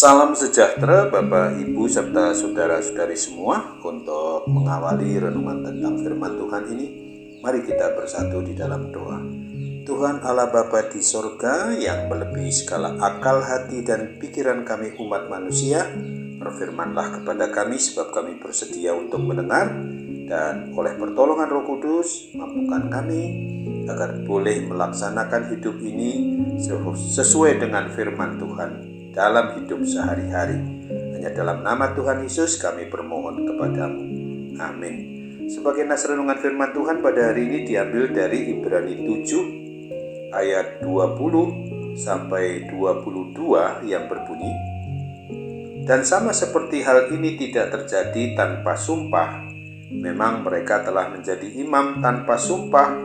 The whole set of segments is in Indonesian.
Salam sejahtera Bapak, Ibu, serta saudara-saudari semua. Untuk mengawali renungan tentang firman Tuhan ini, mari kita bersatu di dalam doa. Tuhan Allah Bapa di sorga yang melebihi segala akal, hati, dan pikiran kami umat manusia, berfirmanlah kepada kami sebab kami bersedia untuk mendengar, dan oleh pertolongan Roh Kudus mampukan kami agar boleh melaksanakan hidup ini sesuai dengan firman Tuhan dalam hidup sehari-hari. Hanya dalam nama Tuhan Yesus kami bermohon kepadamu. Amin. Sebagai nas renungan firman Tuhan pada hari ini diambil dari Ibrani 7 ayat 20 sampai 22 yang berbunyi, dan sama seperti hal ini tidak terjadi tanpa sumpah. Memang mereka telah menjadi imam tanpa sumpah,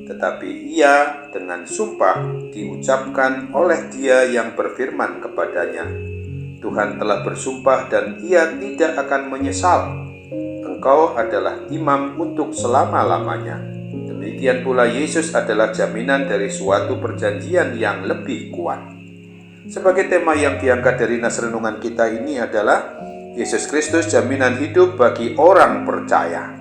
tetapi ia dengan sumpah diucapkan oleh Dia yang berfirman kepadanya, Tuhan telah bersumpah dan ia tidak akan menyesal. Engkau adalah imam untuk selama-lamanya. Demikian pula Yesus adalah jaminan dari suatu perjanjian yang lebih kuat. Sebagai tema yang diangkat dari nas renungan kita ini adalah Yesus Kristus jaminan hidup bagi orang percaya.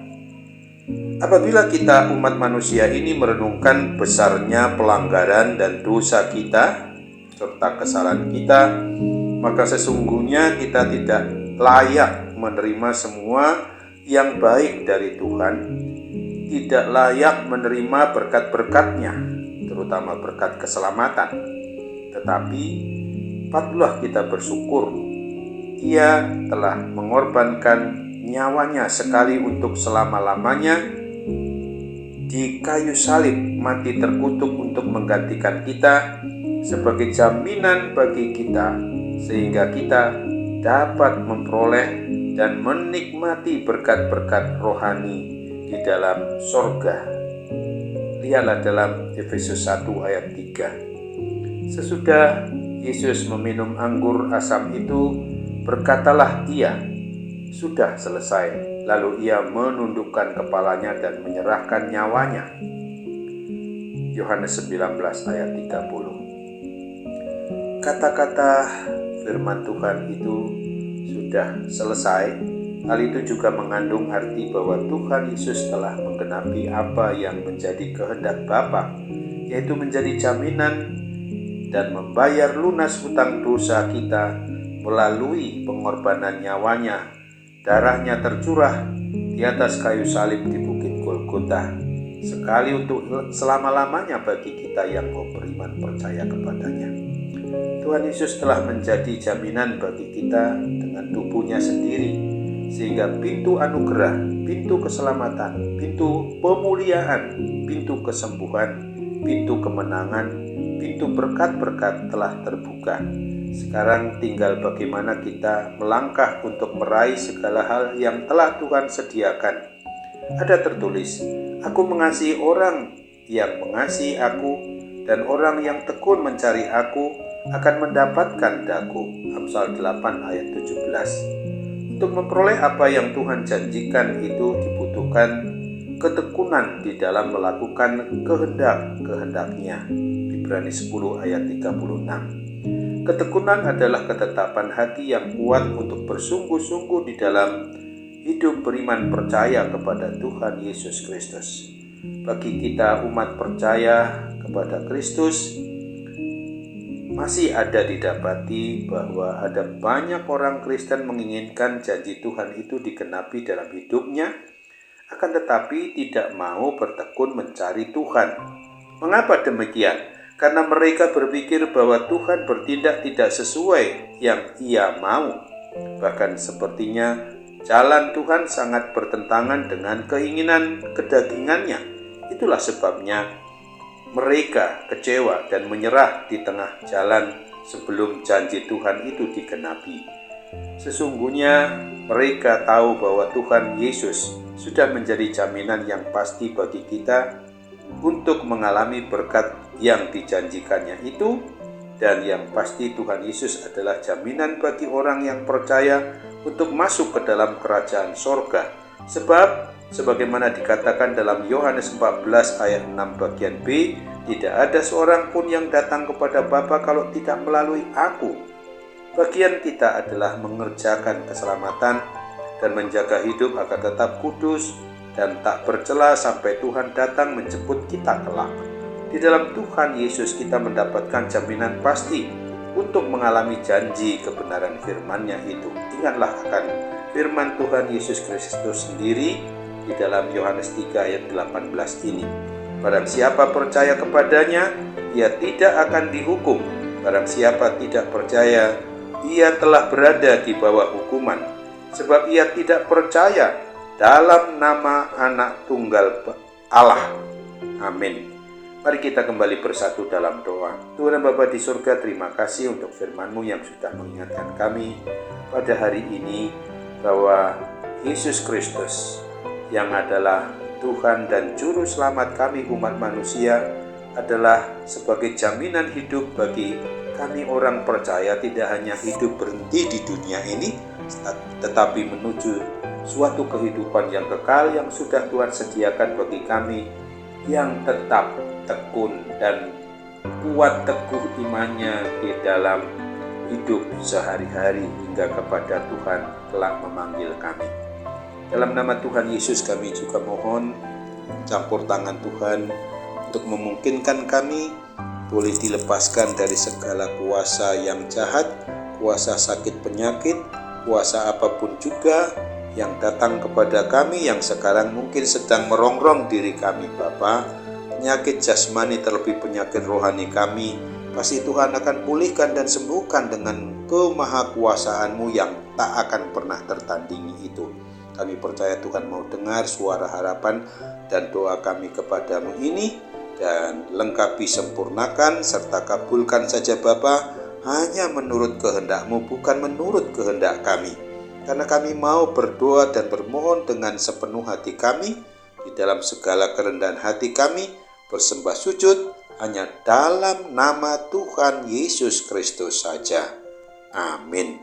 Apabila kita umat manusia ini merenungkan besarnya pelanggaran dan dosa kita serta kesalahan kita, maka sesungguhnya kita tidak layak menerima semua yang baik dari Tuhan, tidak layak menerima berkat-berkat-Nya, terutama berkat keselamatan. Tetapi patutlah kita bersyukur Ia telah mengorbankan nyawanya sekali untuk selama-lamanya di kayu salib, mati terkutuk untuk menggantikan kita sebagai jaminan bagi kita, sehingga kita dapat memperoleh dan menikmati berkat-berkat rohani di dalam sorga. Lihatlah dalam Efesus 1 ayat 3. Sesudah Yesus meminum anggur asam itu, berkatalah Ia, sudah selesai. Lalu ia menundukkan kepalanya dan menyerahkan nyawanya. Yohanes 19 ayat 30. Kata-kata firman Tuhan itu sudah selesai. Hal itu juga mengandung arti bahwa Tuhan Yesus telah menggenapi apa yang menjadi kehendak Bapa, yaitu menjadi jaminan dan membayar lunas hutang dosa kita melalui pengorbanan nyawanya. Darahnya tercurah di atas kayu salib di Bukit Golgota, sekali untuk selama-lamanya bagi kita yang mau beriman percaya kepadanya. Tuhan Yesus telah menjadi jaminan bagi kita dengan tubuhnya sendiri, sehingga pintu anugerah, pintu keselamatan, pintu pemuliaan, pintu kesembuhan, pintu kemenangan, pintu berkat-berkat telah terbuka. Sekarang tinggal bagaimana kita melangkah untuk meraih segala hal yang telah Tuhan sediakan. Ada tertulis, aku mengasihi orang yang mengasihi aku, dan orang yang tekun mencari aku akan mendapatkan daku. Amsal 8 ayat 17. Untuk memperoleh apa yang Tuhan janjikan itu dibutuhkan ketekunan di dalam melakukan kehendak-kehendaknya. Ibrani 10 ayat 36. Ketekunan adalah ketetapan hati yang kuat untuk bersungguh-sungguh di dalam hidup beriman percaya kepada Tuhan Yesus Kristus. Bagi kita umat percaya kepada Kristus, masih ada didapati bahwa ada banyak orang Kristen menginginkan janji Tuhan itu digenapi dalam hidupnya, akan tetapi tidak mau bertekun mencari Tuhan. Mengapa demikian? Karena mereka berpikir bahwa Tuhan bertindak tidak sesuai yang Ia mau. Bahkan sepertinya jalan Tuhan sangat bertentangan dengan keinginan kedagingannya. Itulah sebabnya mereka kecewa dan menyerah di tengah jalan sebelum janji Tuhan itu digenapi. Sesungguhnya mereka tahu bahwa Tuhan Yesus sudah menjadi jaminan yang pasti bagi kita untuk mengalami berkat yang dijanjikannya itu, dan yang pasti Tuhan Yesus adalah jaminan bagi orang yang percaya untuk masuk ke dalam kerajaan sorga. Sebab sebagaimana dikatakan dalam Yohanes 14 ayat 6 bagian B, tidak ada seorang pun yang datang kepada Bapa kalau tidak melalui aku. Bagian kita adalah mengerjakan keselamatan dan menjaga hidup agar tetap kudus dan tak bercela sampai Tuhan datang menjemput kita kelak. Di dalam Tuhan Yesus kita mendapatkan jaminan pasti untuk mengalami janji kebenaran firman-Nya itu. Ingatlah akan firman Tuhan Yesus Kristus sendiri di dalam Yohanes 3 ayat 18 ini. Barang siapa percaya kepadanya, ia tidak akan dihukum. Barang siapa tidak percaya, ia telah berada di bawah hukuman, sebab ia tidak percaya dalam nama Anak Tunggal Allah. Amin. Mari kita kembali bersatu dalam doa. Tuhan Bapa di surga, terima kasih untuk firman-Mu yang sudah mengingatkan kami pada hari ini bahwa Yesus Kristus yang adalah Tuhan dan Juru Selamat kami umat manusia adalah sebagai jaminan hidup bagi kami orang percaya, tidak hanya hidup berhenti di dunia ini, tetapi menuju suatu kehidupan yang kekal yang sudah Tuhan sediakan bagi kami, yang tetap tekun dan kuat teguh imannya di dalam hidup sehari-hari hingga kepada Tuhan kelak memanggil kami. Dalam nama Tuhan Yesus kami juga mohon campur tangan Tuhan untuk memungkinkan kami boleh dilepaskan dari segala kuasa yang jahat, kuasa sakit penyakit, kuasa apapun juga yang datang kepada kami yang sekarang mungkin sedang merongrong diri kami Bapa. Penyakit jasmani terlebih penyakit rohani kami, pasti Tuhan akan pulihkan dan sembuhkan dengan kemahakuasaan-Mu yang tak akan pernah tertandingi itu. Kami percaya Tuhan mau dengar suara harapan dan doa kami kepadamu ini, dan lengkapi, sempurnakan, serta kabulkan saja Bapa, hanya menurut kehendak-Mu, bukan menurut kehendak kami. Karena kami mau berdoa dan bermohon dengan sepenuh hati kami, di dalam segala kerendahan hati kami, bersembah sujud hanya dalam nama Tuhan Yesus Kristus saja. Amin.